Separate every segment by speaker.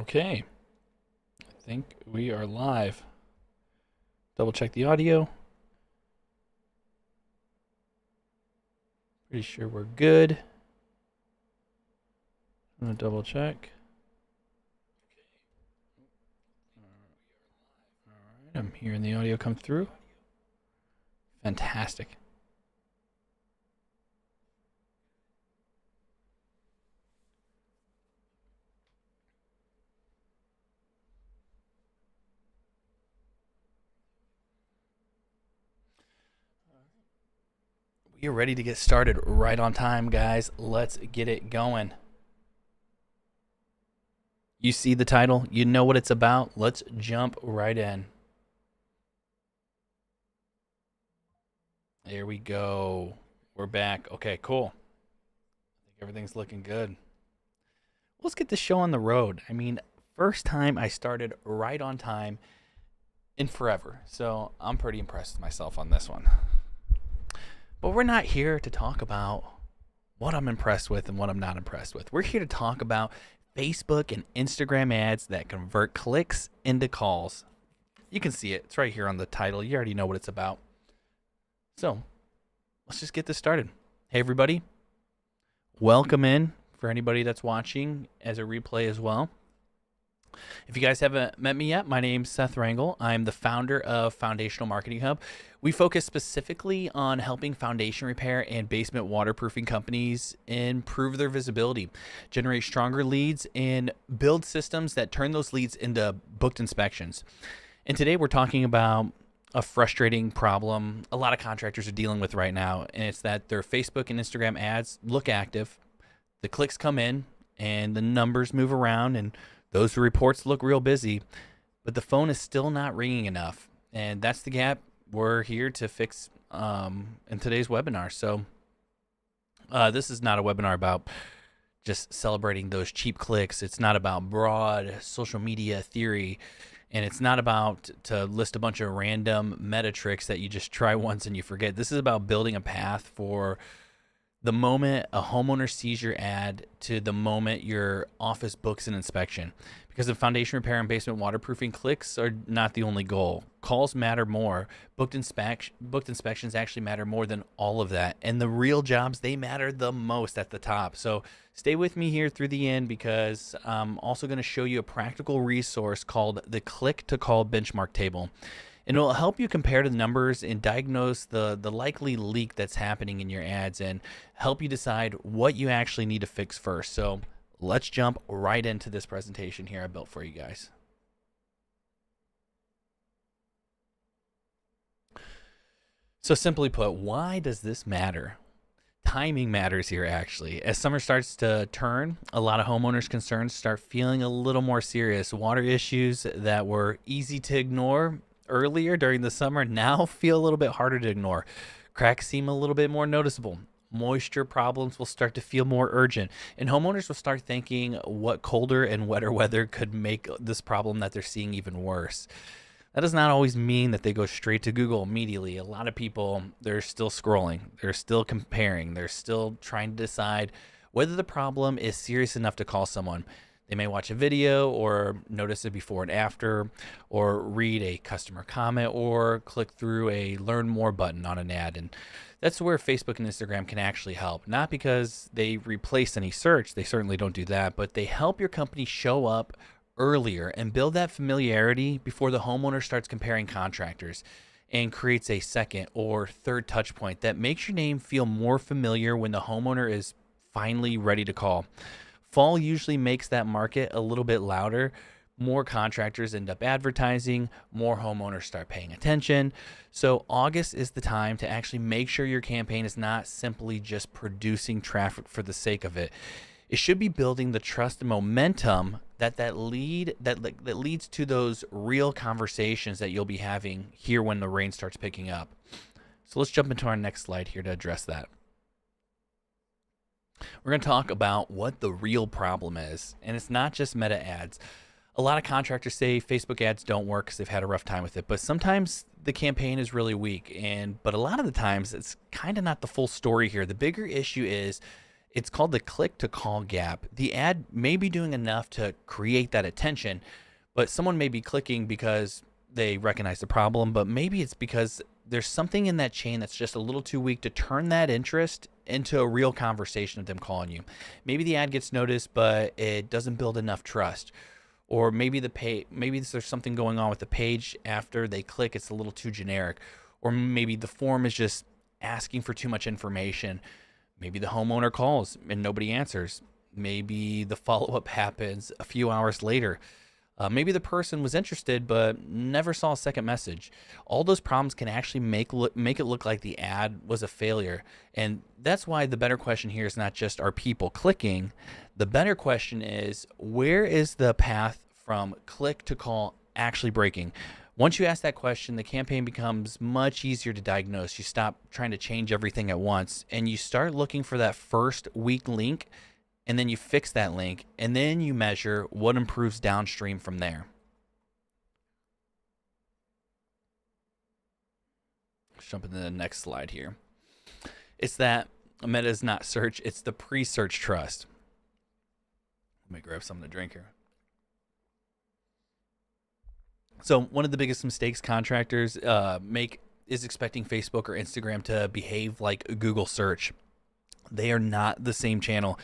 Speaker 1: Okay, I think we are live. Double check the audio. Pretty sure we're good. I'm gonna double check. All right, I'm hearing the audio come through. Fantastic. We are ready to get started right on time, guys. Let's get it going. You see the title, you know what it's about. Let's jump right in. There we go. We're back. Okay, cool. I think everything's looking good. Let's get the show on the road. I mean, first time I started right on time in forever. So I'm pretty impressed with myself on this one. But we're not here to talk about what I'm impressed with and what I'm not impressed with. We're here to talk about Facebook and Instagram ads that convert clicks into calls. You can see it. It's right here on the title. You already know what it's about. So let's just get this started. Hey, everybody. Welcome in for anybody that's watching as a replay as well. If you guys haven't met me yet, my name's Seth Rangel. I'm the founder of Foundational Marketing Hub. We focus specifically on helping foundation repair and basement waterproofing companies improve their visibility, generate stronger leads, and build systems that turn those leads into booked inspections. And today we're talking about a frustrating problem a lot of contractors are dealing with right now, and it's that their Facebook and Instagram ads look active, the clicks come in, and the numbers move around, and those reports look real busy, but the phone is still not ringing enough. And that's the gap we're here to fix in today's webinar. So this is not a webinar about just celebrating those cheap clicks. It's not about broad social media theory. And it's not about to list a bunch of random meta tricks that you just try once and you forget. This is about building a path for the moment a homeowner sees your ad to the moment your office books an inspection. Because the foundation repair and basement waterproofing clicks are not the only goal. Calls matter more. Booked inspections actually matter more than all of that. And the real jobs, they matter the most at the top. So stay with me here through the end, because I'm also going to show you a practical resource called the Click to Call Benchmark Table. And it'll help you compare the numbers and diagnose the likely leak that's happening in your ads and help you decide what you actually need to fix first. So let's jump right into this presentation here I built for you guys. So simply put, why does this matter? Timing matters here, actually. As summer starts to turn, a lot of homeowners' concerns start feeling a little more serious. Water issues that were easy to ignore earlier during the summer now feel a little bit harder to ignore. Cracks seem a little bit more noticeable. Moisture problems will start to feel more urgent, and homeowners will start thinking what colder and wetter weather could make this problem that they're seeing even worse. That does not always mean that they go straight to Google immediately. A lot of people, they're still scrolling, they're still comparing, they're still trying to decide whether the problem is serious enough to call someone. They may watch a video or notice a before and after, or read a customer comment, or click through a learn more button on an ad. And that's where Facebook and Instagram can actually help. Not because they replace any search, they certainly don't do that, but they help your company show up earlier and build that familiarity before the homeowner starts comparing contractors, and creates a second or third touch point that makes your name feel more familiar when the homeowner is finally ready to call. Fall usually makes that market a little bit louder. More contractors end up advertising, more homeowners start paying attention. So August is the time to actually make sure your campaign is not simply just producing traffic for the sake of it. It should be building the trust and momentum that leads to those real conversations that you'll be having here when the rain starts picking up. So let's jump into our next slide here to address that. We're going to talk about what the real problem is, and it's not just meta ads. A lot of contractors say Facebook ads don't work because they've had a rough time with it, but sometimes the campaign is really weak, but a lot of the times it's kind of not the full story here. The bigger issue is It's called the click to call gap. The ad may be doing enough to create that attention, but someone may be clicking because they recognize the problem, but maybe it's because there's something in that chain that's just a little too weak to turn that interest into a real conversation of them calling you. Maybe the ad gets noticed, but it doesn't build enough trust. Or maybe maybe there's something going on with the page after they click, it's a little too generic. Or maybe the form is just asking for too much information. Maybe the homeowner calls and nobody answers. Maybe the follow-up happens a few hours later. Maybe the person was interested but never saw a second message. All those problems can actually make it look like the ad was a failure. And that's why the better question here is not just are people clicking. The better question is, where is the path from click to call actually breaking? Once you ask that question, the campaign becomes much easier to diagnose. You stop trying to change everything at once and you start looking for that first weak link, and then you fix that link, and then you measure what improves downstream from there. Let's jump into the next slide here. It's that meta is not search, it's the pre-search trust. Let me grab something to drink here. So one of the biggest mistakes contractors make is expecting Facebook or Instagram to behave like Google search. They are not the same channel.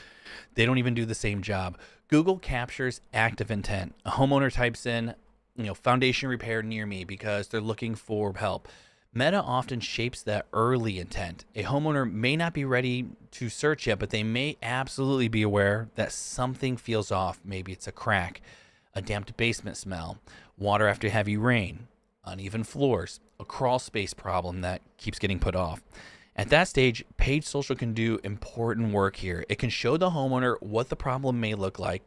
Speaker 1: They don't even do the same job. Google captures active intent. A homeowner types in, foundation repair near me because they're looking for help. Meta often shapes that early intent. A homeowner may not be ready to search yet, but they may absolutely be aware that something feels off. Maybe it's a crack, a damped basement smell, water after heavy rain, uneven floors, a crawl space problem that keeps getting put off. At that stage, paid social can do important work here. It can show the homeowner what the problem may look like.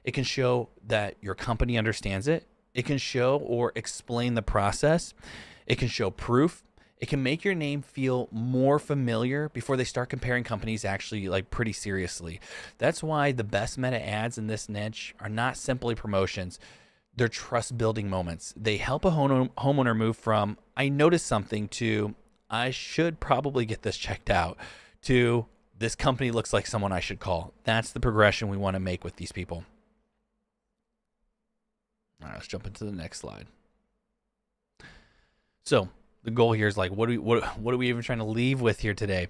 Speaker 1: It can show that your company understands it. It can show or explain the process. It can show proof. It can make your name feel more familiar before they start comparing companies actually pretty seriously. That's why the best meta ads in this niche are not simply promotions. They're trust building moments. They help a homeowner move from I noticed something to I should probably get this checked out to this company looks like someone I should call. That's the progression we want to make with these people. All right, let's jump into the next slide. So the goal here is what are we even trying to leave with here today?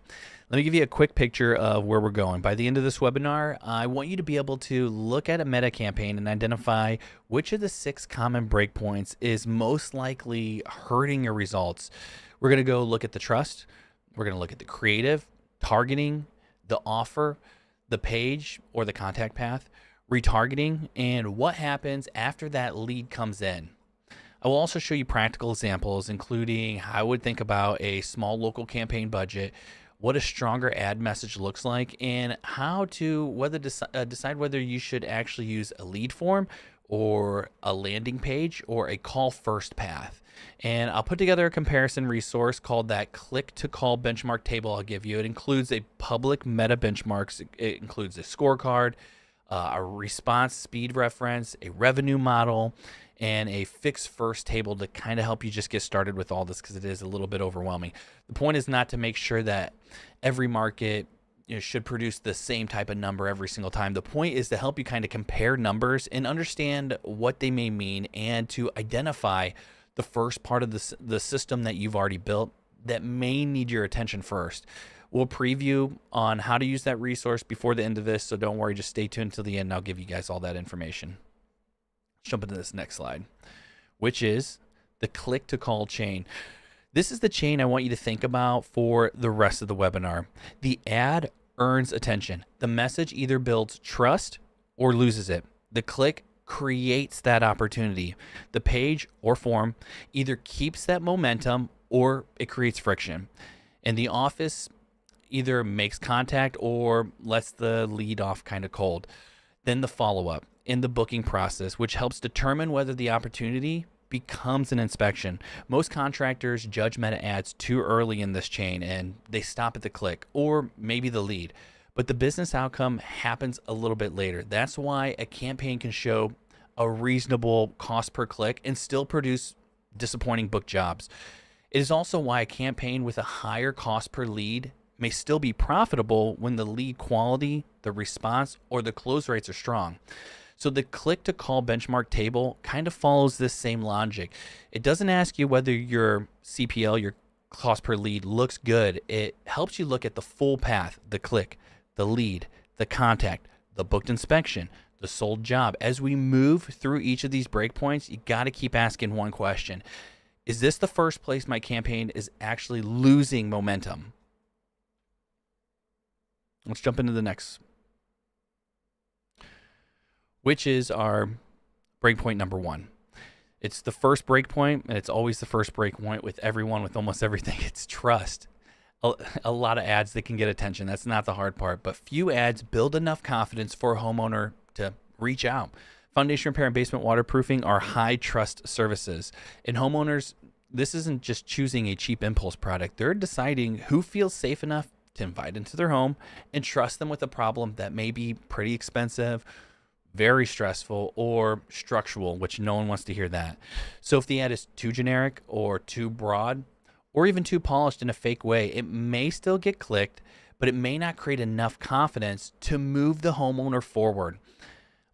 Speaker 1: Let me give you a quick picture of where we're going. By the end of this webinar, I want you to be able to look at a meta campaign and identify which of the 6 common breakpoints is most likely hurting your results. We're going to go look at the trust. We're going to look at the creative, targeting, the offer, the page or the contact path, retargeting, and what happens after that lead comes in. I will also show you practical examples, including how I would think about a small local campaign budget, what a stronger ad message looks like, and how to decide whether you should actually use a lead form or a landing page or a call first path. And I'll put together a comparison resource called that click to call benchmark table I'll give you. It includes a public meta benchmarks. It includes a scorecard, a response speed reference, a revenue model, and a fix first table to kind of help you just get started with all this because it is a little bit overwhelming. The point is not to make sure that every market should produce the same type of number every single time. The point is to help you kind of compare numbers and understand what they may mean and to identify the first part of the system that you've already built that may need your attention first. We'll preview on how to use that resource before the end of this, so don't worry, just stay tuned till the end and I'll give you guys all that information. Let's jump into this next slide, which is the click to call chain. This is the chain I want you to think about for the rest of the webinar. The ad earns attention. The message either builds trust or loses it. The click creates that opportunity. The page or form either keeps that momentum or it creates friction. And the office either makes contact or lets the lead off kind of cold. Then the follow-up in the booking process, which helps determine whether the opportunity becomes an inspection. Most contractors judge meta ads too early in this chain and they stop at the click or maybe the lead. But the business outcome happens a little bit later. That's why a campaign can show a reasonable cost per click and still produce disappointing book jobs. It is also why a campaign with a higher cost per lead may still be profitable when the lead quality, the response, or the close rates are strong. So the click to call benchmark table kind of follows this same logic. It doesn't ask you whether your CPL, your cost per lead, looks good. It helps you look at the full path, the click, the lead, the contact, the booked inspection, the sold job. As we move through each of these breakpoints, you got to keep asking one question. Is this the first place my campaign is actually losing momentum? Let's jump into the next, which is our breakpoint number 1. It's the first breakpoint, and it's always the first breakpoint with everyone, with almost everything. It's trust. A lot of ads that can get attention. That's not the hard part, but few ads build enough confidence for a homeowner to reach out. Foundation repair and basement waterproofing are high trust services. And homeowners, this isn't just choosing a cheap impulse product. They're deciding who feels safe enough to invite into their home and trust them with a problem that may be pretty expensive, very stressful, or structural, which no one wants to hear that. So if the ad is too generic or too broad or even too polished in a fake way, it may still get clicked, but it may not create enough confidence to move the homeowner forward.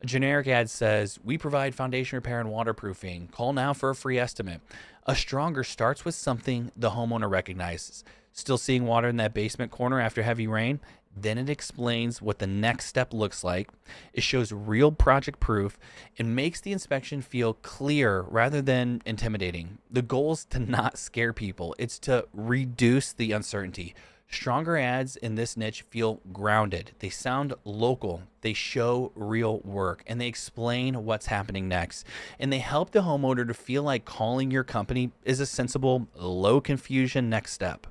Speaker 1: A generic ad says, "We provide foundation repair and waterproofing. Call now for a free estimate." A stronger starts with something the homeowner recognizes. Still seeing water in that basement corner after heavy rain? Then it explains what the next step looks like. It shows real project proof and makes the inspection feel clear rather than intimidating. The goal is to not scare people. It's to reduce the uncertainty. Stronger ads in this niche feel grounded. They sound local. They show real work, and they explain what's happening next. And they help the homeowner to feel like calling your company is a sensible, low confusion next step.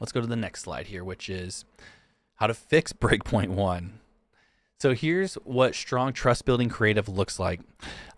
Speaker 1: Let's go to the next slide here, which is how to fix breakpoint 1. So here's what strong trust building creative looks like.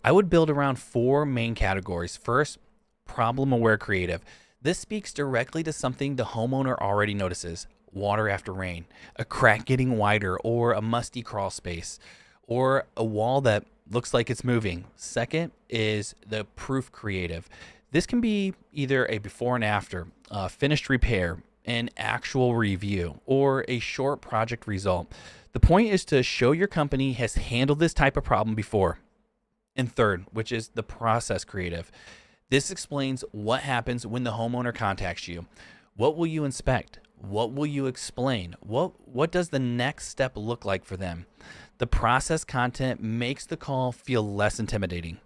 Speaker 1: I would build around 4 main categories. First, problem aware creative. This speaks directly to something the homeowner already notices: water after rain, a crack getting wider, or a musty crawl space, or a wall that looks like it's moving. Second is the proof creative. This can be either a before and after, finished repair, an actual review, or a short project result. The point is to show your company has handled this type of problem before. And third, which is the process creative. This explains what happens when the homeowner contacts you. What will you inspect? What will you explain? What does the next step look like for them? The process content makes the call feel less intimidating.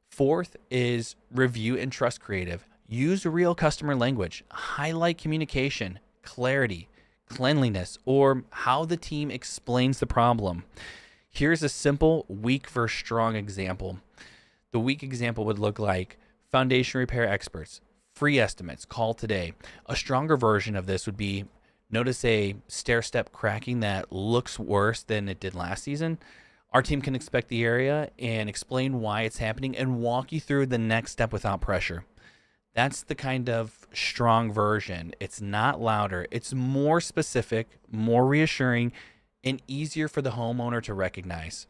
Speaker 1: Fourth is review and trust creative. Use real customer language. Highlight communication, clarity, cleanliness, or how the team explains the problem. Here's a simple weak versus strong example. The weak example would look like: foundation repair experts, free estimates, call today. A stronger version of this would be: notice a stair step cracking that looks worse than it did last season. Our team can inspect the area and explain why it's happening and walk you through the next step without pressure. That's the kind of strong version. It's not louder. It's more specific, more reassuring, and easier for the homeowner to recognize.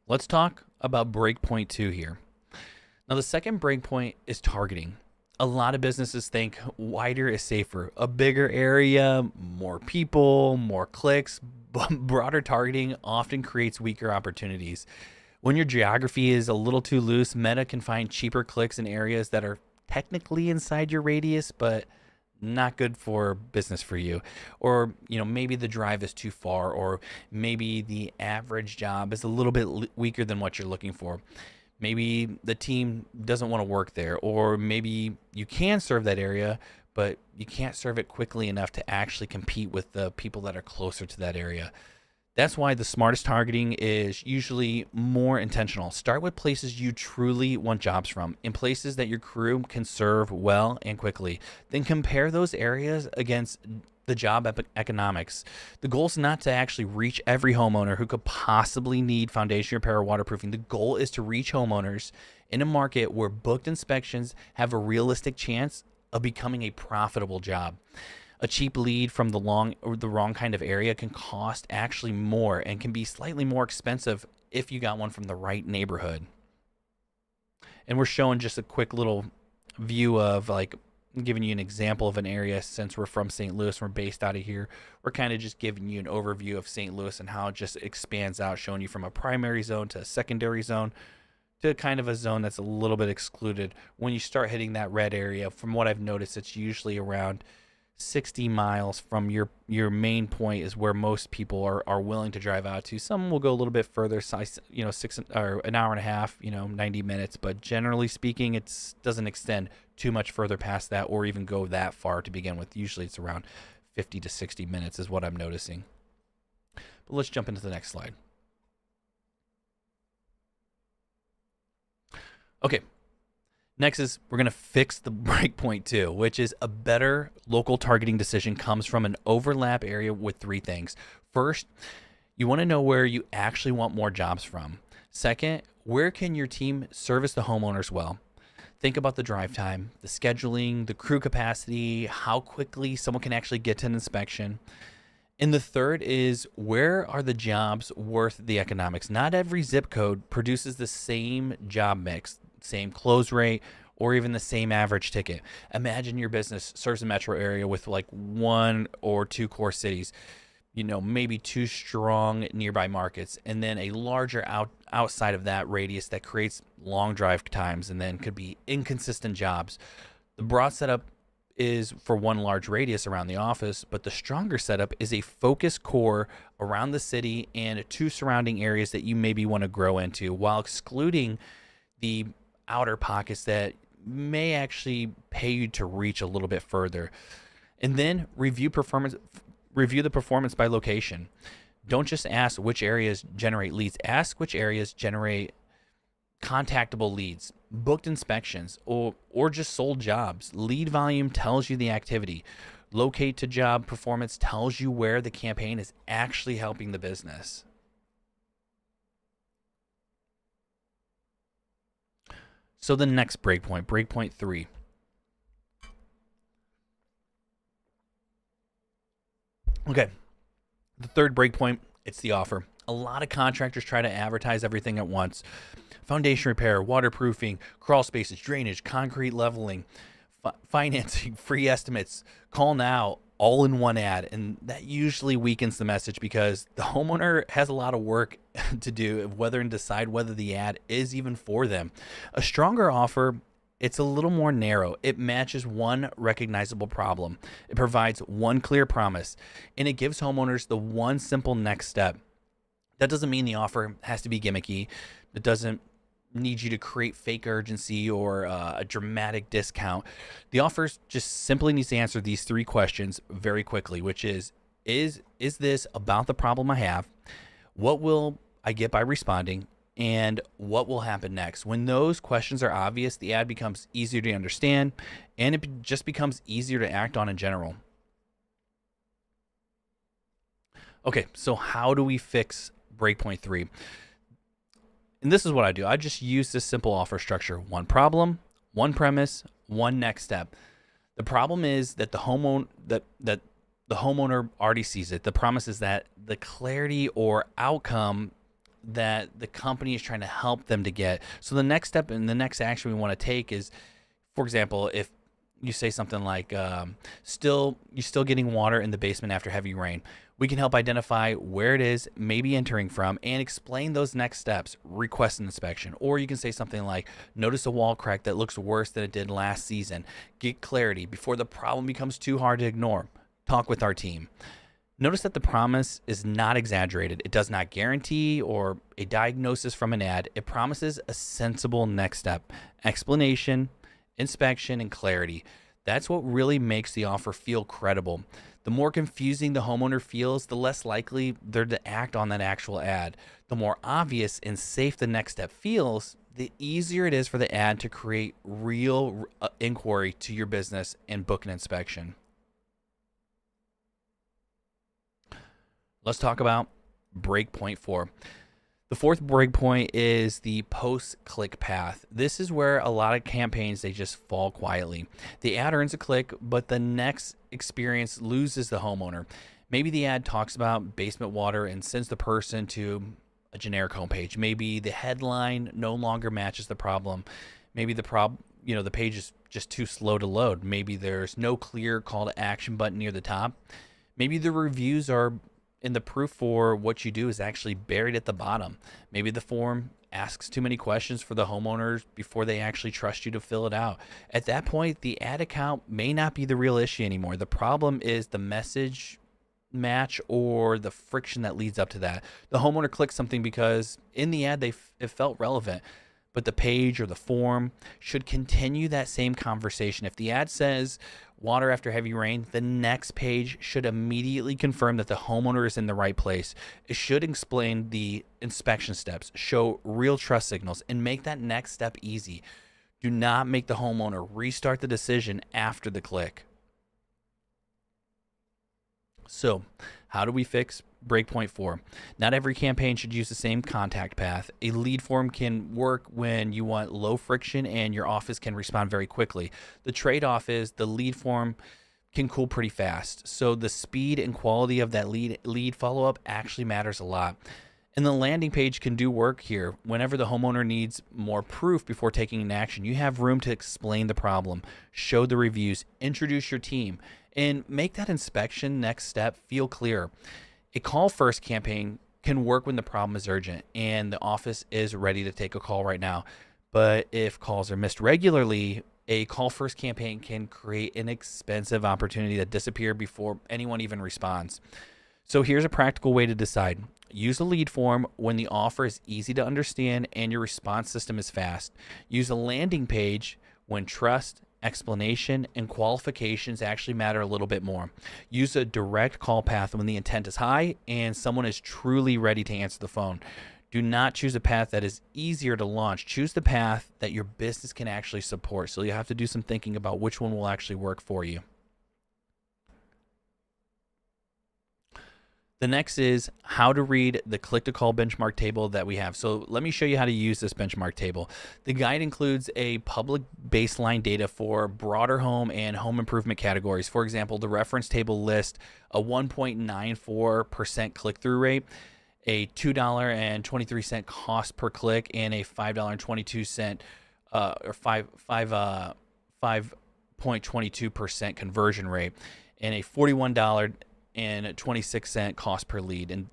Speaker 1: Let's talk about breakpoint 2 here. Now, the second breakpoint is targeting. A lot of businesses think wider is safer. A bigger area, more people, more clicks, but broader targeting often creates weaker opportunities. When your geography is a little too loose, Meta can find cheaper clicks in areas that are technically inside your radius, but not good for business for you. Or, maybe the drive is too far, or maybe the average job is a little bit weaker than what you're looking for. Maybe the team doesn't want to work there, or maybe you can serve that area, but you can't serve it quickly enough to actually compete with the people that are closer to that area. That's why the smartest targeting is usually more intentional. Start with places you truly want jobs from, in places that your crew can serve well and quickly. Then compare those areas against the job economics. The goal is not to actually reach every homeowner who could possibly need foundation repair or waterproofing. The goal is to reach homeowners in a market where booked inspections have a realistic chance of becoming a profitable job. A cheap lead from the wrong kind of area can cost actually more and can be slightly more expensive if you got one from the right neighborhood. And we're showing just a quick little view of like giving you an example of an area. Since we're from St. Louis, we're based out of here, we're kind of just giving you an overview of St. Louis and how it just expands out, showing you from a primary zone to a secondary zone to kind of a zone that's a little bit excluded. When you start hitting that red area, from what I've noticed, it's usually around 60 miles from your main point is where most people are willing to drive out to. Some will go a little bit further, size, 6 or an hour and a half, 90 minutes, but generally speaking, it doesn't extend too much further past that or even go that far to begin with. Usually it's around 50 to 60 minutes is what I'm noticing. But let's jump into the next slide. Okay. Next is we're going to fix the breakpoint too, which is a better local targeting decision comes from an overlap area with 3 things. First, you want to know where you actually want more jobs from. Second, where can your team service the homeowners well? Think about the drive time, the scheduling, the crew capacity, how quickly someone can actually get to an inspection. And the third is, where are the jobs worth the economics? Not every zip code produces the same job mix, same close rate, or even the same average ticket. Imagine your business serves a metro area with like 1 or 2 core cities, maybe 2 strong nearby markets, and then a larger outside of that radius that creates long drive times and then could be inconsistent jobs. The broad setup is for one large radius around the office, but the stronger setup is a focused core around the city and 2 surrounding areas that you maybe want to grow into, while excluding the outer pockets that may actually pay you to reach a little bit further. And then review the performance by location. Don't just ask which areas generate leads. Ask which areas generate contactable leads, booked inspections, or just sold jobs. Lead volume tells you the activity. Locate to job performance tells you where the campaign is actually helping the business. So the next breakpoint 3. Okay, the third breakpoint, it's the offer. A lot of contractors try to advertise everything at once. Foundation repair, waterproofing, crawl spaces, drainage, concrete leveling, financing, free estimates, call now, all in one ad. And that usually weakens the message because the homeowner has a lot of work to do of whether and decide whether the ad is even for them. A stronger offer, it's a little more narrow. It matches one recognizable problem. It provides one clear promise, and it gives homeowners the one simple next step. That doesn't mean the offer has to be gimmicky. It doesn't need you to create fake urgency or a dramatic discount. The offer just simply needs to answer these 3 questions very quickly, which is this about the problem I have? What will I get by responding? And what will happen next? When those questions are obvious, the ad becomes easier to understand, and it just becomes easier to act on in general. Okay, so how do we fix breakpoint 3? And this is what I do. I just use this simple offer structure. 1 problem, 1 premise, 1 next step. The problem is that the homeowner already sees it. The promise is that the clarity or outcome that the company is trying to help them to get. So the next step and the next action we want to take is, for example, if you say something like, you're still getting water in the basement after heavy rain, we can help identify where it is, maybe entering from, and explain those next steps. Request an inspection. Or you can say something like, notice a wall crack that looks worse than it did last season. Get clarity before the problem becomes too hard to ignore. Talk with our team. Notice that the promise is not exaggerated. It does not guarantee or a diagnosis from an ad. It promises a sensible next step, explanation, inspection, and clarity. That's what really makes the offer feel credible. The more confusing the homeowner feels, the less likely they're to act on that actual ad. The more obvious and safe the next step feels, the easier it is for the ad to create real inquiry to your business and book an inspection. Let's talk about breakpoint 4. The 4th breakpoint is the post-click path. This is where a lot of campaigns, they just fall quietly. The ad earns a click, but the next experience loses the homeowner. Maybe the ad talks about basement water and sends the person to a generic homepage. Maybe the headline no longer matches the problem. Maybe the page is just too slow to load. Maybe there's no clear call to action button near the top. Maybe the reviews are and the proof for what you do is actually buried at the bottom. Maybe the form asks too many questions for the homeowners before they actually trust you to fill it out. At that point, the ad account may not be the real issue anymore. The problem is the message match or the friction that leads up to that. The homeowner clicks something because in the ad it felt relevant, but the page or the form should continue that same conversation. If the ad says water after heavy rain, the next page should immediately confirm that the homeowner is in the right place. It should explain the inspection steps, show real trust signals, and make that next step easy. Do not make the homeowner restart the decision after the click. So, how do we fix breakpoint 4? Not every campaign should use the same contact path. A lead form can work when you want low friction and your office can respond very quickly. The trade-off is the lead form can cool pretty fast. So the speed and quality of that lead follow-up actually matters a lot. And the landing page can do work here. Whenever the homeowner needs more proof before taking an action, you have room to explain the problem, show the reviews, introduce your team, and make that inspection next step feel clear. A call first campaign can work when the problem is urgent and the office is ready to take a call right now. But if calls are missed regularly, a call first campaign can create an expensive opportunity that disappears before anyone even responds. So here's a practical way to decide. Use a lead form when the offer is easy to understand and your response system is fast. Use a landing page when trust, explanation, and qualifications actually matter a little bit more. Use a direct call path when the intent is high and someone is truly ready to answer the phone. Do not choose a path that is easier to launch. Choose the path that your business can actually support. So you have to do some thinking about which one will actually work for you. The next is how to read the click-to-call benchmark table that we have. So let me show you how to use this benchmark table. The guide includes a public baseline data for broader home and home improvement categories. For example, the reference table lists a 1.94% click-through rate, a $2.23 cost per click, and a $5.22 or 5.22% conversion rate, and a $41 and 26-cent cost per lead. And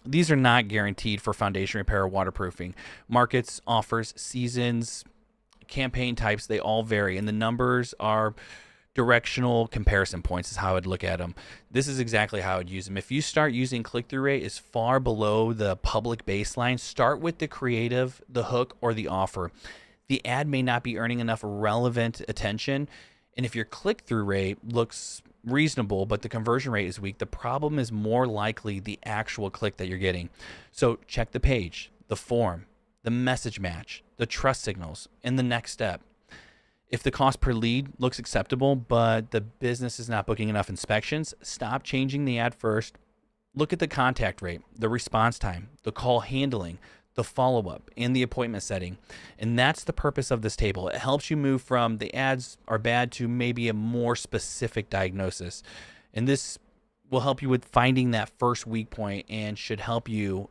Speaker 1: these are not guaranteed for foundation repair or waterproofing. Markets, offers, seasons, campaign types, they all vary. And the numbers are directional comparison points is how I would look at them. This is exactly how I would use them. If you start using click-through rate is far below the public baseline, start with the creative, the hook, or the offer. The ad may not be earning enough relevant attention. And if your click-through rate looks reasonable, but the conversion rate is weak, the problem is more likely the actual click that you're getting. So check the page, the form, the message match, the trust signals, and the next step. If the cost per lead looks acceptable, but the business is not booking enough inspections, stop changing the ad first. Look at the contact rate, the response time, the call handling, the follow-up, and the appointment setting. And that's the purpose of this table. It helps you move from the ads are bad to maybe a more specific diagnosis. And this will help you with finding that first weak point and should help you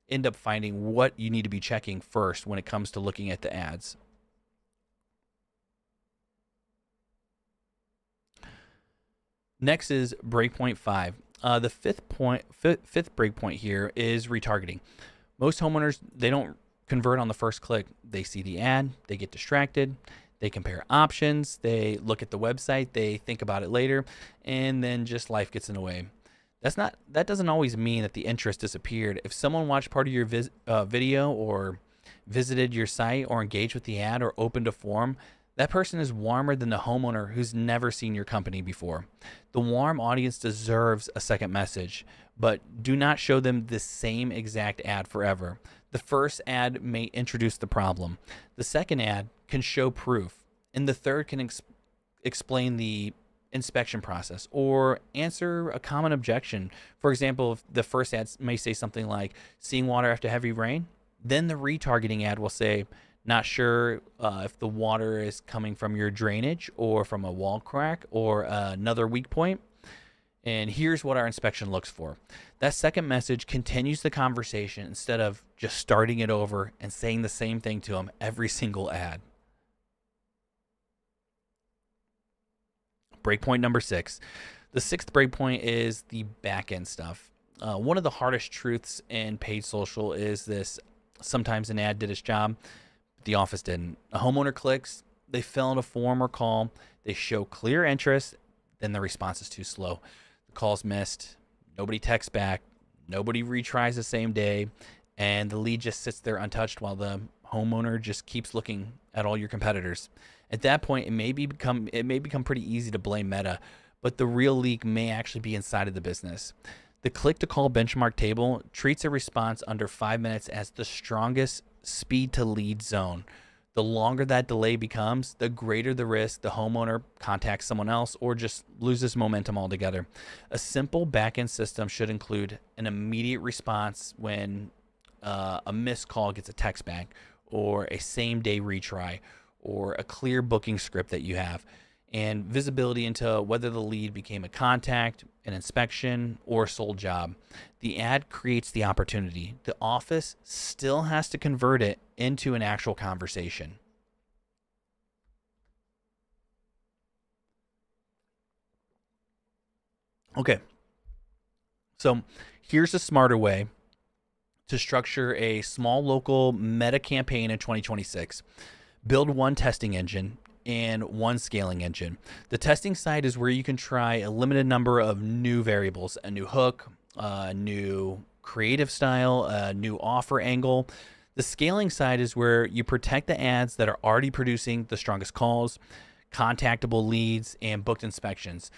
Speaker 1: end up finding what you need to be checking first when it comes to looking at the ads. Next is breakpoint 5. The fifth breakpoint here is retargeting. Most homeowners, they don't convert on the first click. They see the ad, they get distracted, they compare options, they look at the website, they think about it later, and then just life gets in the way. That doesn't always mean that the interest disappeared. If someone watched part of your video or visited your site or engaged with the ad or opened a form, that person is warmer than the homeowner who's never seen your company before. The warm audience deserves a second message, but do not show them the same exact ad forever. The first ad may introduce the problem. The second ad can show proof. And the third can explain the inspection process or answer a common objection. For example, if the first ad may say something like, seeing water after heavy rain, then the retargeting ad will say, not sure if the water is coming from your drainage or from a wall crack or another weak point. And here's what our inspection looks for. That second message continues the conversation instead of just starting it over and saying the same thing to them every single ad. Breakpoint number 6. The sixth breakpoint is the back end stuff. One of the hardest truths in paid social is this: sometimes an ad did its job, but the office didn't. A homeowner clicks, they fill out a form or call, they show clear interest, then the response is too slow. The call's missed, nobody texts back, nobody retries the same day, and the lead just sits there untouched while the homeowner just keeps looking at all your competitors. At that point, it may become pretty easy to blame Meta, but the real leak may actually be inside of the business. The click-to-call benchmark table treats a response under 5 minutes as the strongest speed-to-lead zone. The longer that delay becomes, the greater the risk the homeowner contacts someone else or just loses momentum altogether. A simple back-end system should include an immediate response when a missed call gets a text back, or a same-day retry, or a clear booking script that you have, and visibility into whether the lead became a contact, an inspection, or a sold job. The ad creates the opportunity. The office still has to convert it into an actual conversation. Okay, so here's a smarter way to structure a small local meta campaign in 2026. Build one testing engine and one scaling engine. The testing side is where you can try a limited number of new variables: a new hook, a new creative style, a new offer angle. The scaling side is where you protect the ads that are already producing the strongest calls, contactable leads, and booked inspections.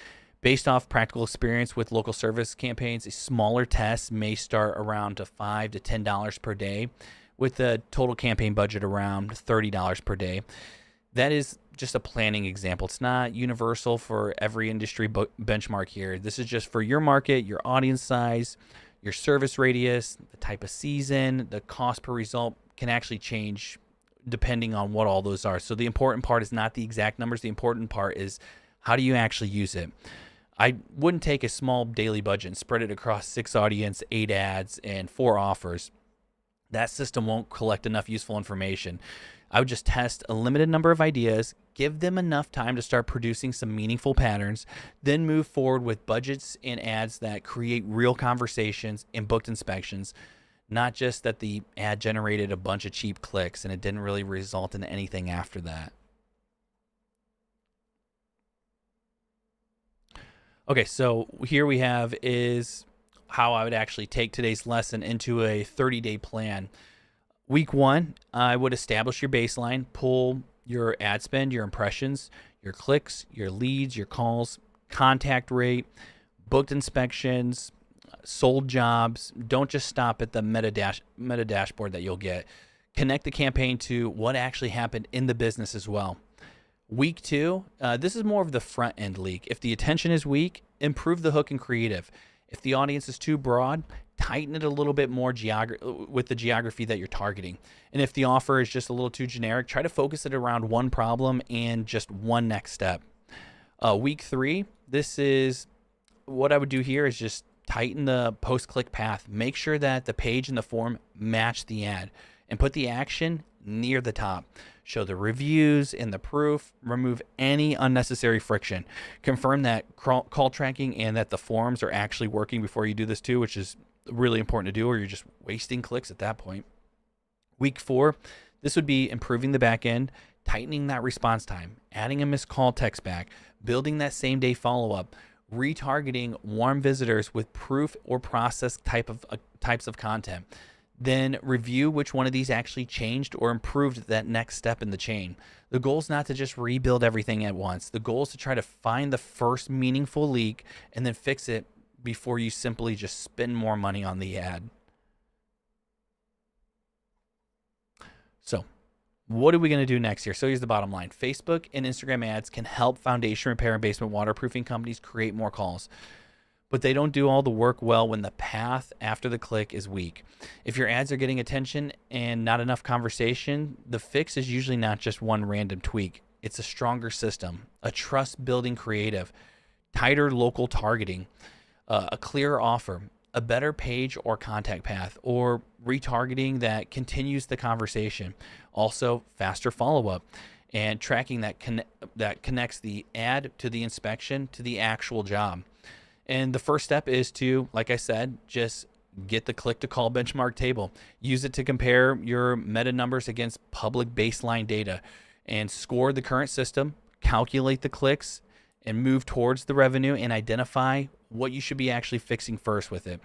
Speaker 1: Based off practical experience with local service campaigns, a smaller test may start around $5 to $10 per day, with a total campaign budget around $30 per day. That is just a planning example. It's not universal for every industry benchmark here. This is just for your market, your audience size, your service radius, the type of season. The cost per result can actually change depending on what all those are. So the important part is not the exact numbers. The important part is, how do you actually use it? I wouldn't take a small daily budget and spread it across 6 audience, 8 ads, and 4 offers. That system won't collect enough useful information. I would just test a limited number of ideas, give them enough time to start producing some meaningful patterns, then move forward with budgets and ads that create real conversations and booked inspections, not just that the ad generated a bunch of cheap clicks and it didn't really result in anything after that. Okay, so here we have is how I would actually take today's lesson into a 30-day plan. Week 1, I would establish your baseline, pull your ad spend, your impressions, your clicks, your leads, your calls, contact rate, booked inspections, sold jobs. Don't just stop at the meta dashboard that you'll get. Connect the campaign to what actually happened in the business as well. Week 2, this is more of the front end leak. If the attention is weak, improve the hook and creative. If the audience is too broad, tighten it a little bit more with the geography that you're targeting. And if the offer is just a little too generic, try to focus it around one problem and just one next step. Week 3, this is what I would do here is just tighten the post-click path. Make sure that the page and the form match the ad, and put the action near the top. Show the reviews and the proof. Remove any unnecessary friction. Confirm that call tracking and that the forms are actually working before you do this too, which is really important to do, or you're just wasting clicks at that point. Week 4, this would be improving the back end, tightening that response time, adding a missed call text back, building that same day follow-up, retargeting warm visitors with proof or process types of content. Then review which one of these actually changed or improved that next step in the chain. The goal is not to just rebuild everything at once. The goal is to try to find the first meaningful leak and then fix it before you simply just spend more money on the ad. So what are we going to do next here? So here's the bottom line. Facebook and Instagram ads can help foundation repair and basement waterproofing companies create more calls, but they don't do all the work well when the path after the click is weak. If your ads are getting attention and not enough conversation, the fix is usually not just one random tweak. It's a stronger system, a trust-building creative, tighter local targeting, a clearer offer, a better page or contact path, or retargeting that continues the conversation. Also, faster follow-up. and tracking that connects the ad to the inspection to the actual job. And the first step is to, like I said, just get the click to call benchmark table. Use it to compare your meta numbers against public baseline data and score the current system, calculate the clicks, and move towards the revenue and identify what you should be actually fixing first with it.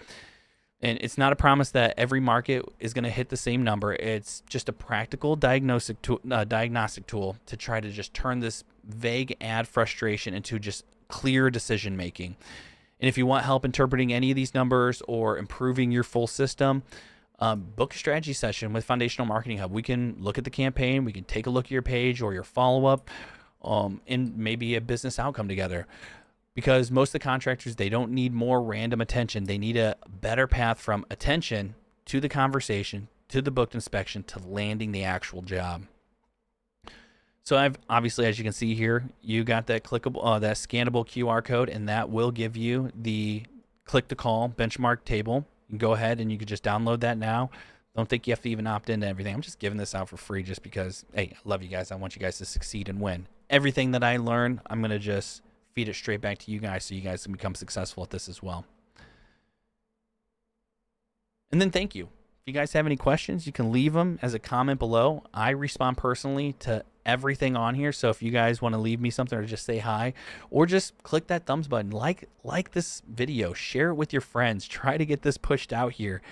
Speaker 1: And it's not a promise that every market is going to hit the same number. It's just a practical diagnostic tool to try to just turn this vague ad frustration into just clear decision making. And if you want help interpreting any of these numbers or improving your full system, book a strategy session with Foundational Marketing Hub. We can look at the campaign, we can take a look at your page or your follow-up, and maybe a business outcome together. Because most of the contractors, they don't need more random attention. They need a better path from attention to the conversation, to the booked inspection, to landing the actual job. So I've obviously, as you can see here, you got that clickable, that scannable QR code, and that will give you the click to call benchmark table. You can go ahead and you can just download that now. Don't think you have to even opt into everything. I'm just giving this out for free just because, hey, I love you guys. I want you guys to succeed and win. Everything that I learn, I'm going to just feed it straight back to you guys so you guys can become successful at this as well. And then thank you. If you guys have any questions, you can leave them as a comment below. I respond personally to everything on here. So if you guys want to leave me something or just say hi, or just click that thumbs button, like this video, share it with your friends, try to get this pushed out here,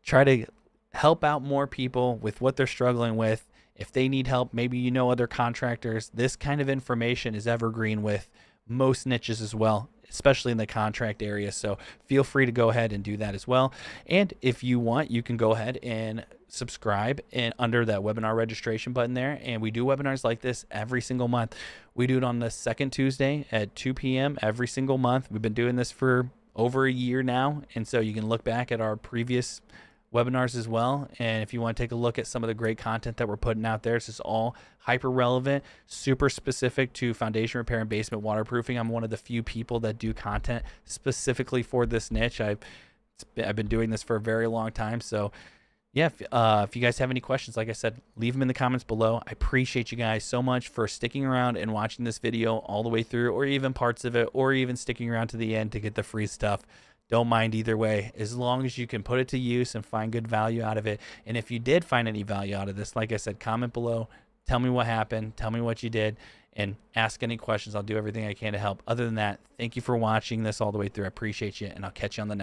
Speaker 1: try to help out more people with what they're struggling with. If they need help, maybe you know other contractors. This kind of information is evergreen with most niches as well, especially in the contract area. So feel free to go ahead and do that as well. And if you want, you can go ahead and subscribe and under that webinar registration button there. And we do webinars like this every single month. We do it on the second Tuesday at 2 p.m. every single month. We've been doing this for over a year now. And so you can look back at our previous webinars as well. And if you want to take a look at some of the great content that we're putting out there, this is all hyper relevant, super specific to foundation repair and basement waterproofing. I'm one of the few people that do content specifically for this niche. I've been doing this for a very long time. So yeah, if you guys have any questions, like I said, leave them in the comments below. I appreciate you guys so much for sticking around and watching this video all the way through, or even parts of it, or even sticking around to the end to get the free stuff. Don't mind either way, as long as you can put it to use and find good value out of it. And if you did find any value out of this, like I said, comment below, tell me what happened, tell me what you did, and ask any questions. I'll do everything I can to help. Other than that, thank you for watching this all the way through. I appreciate you, and I'll catch you on the next.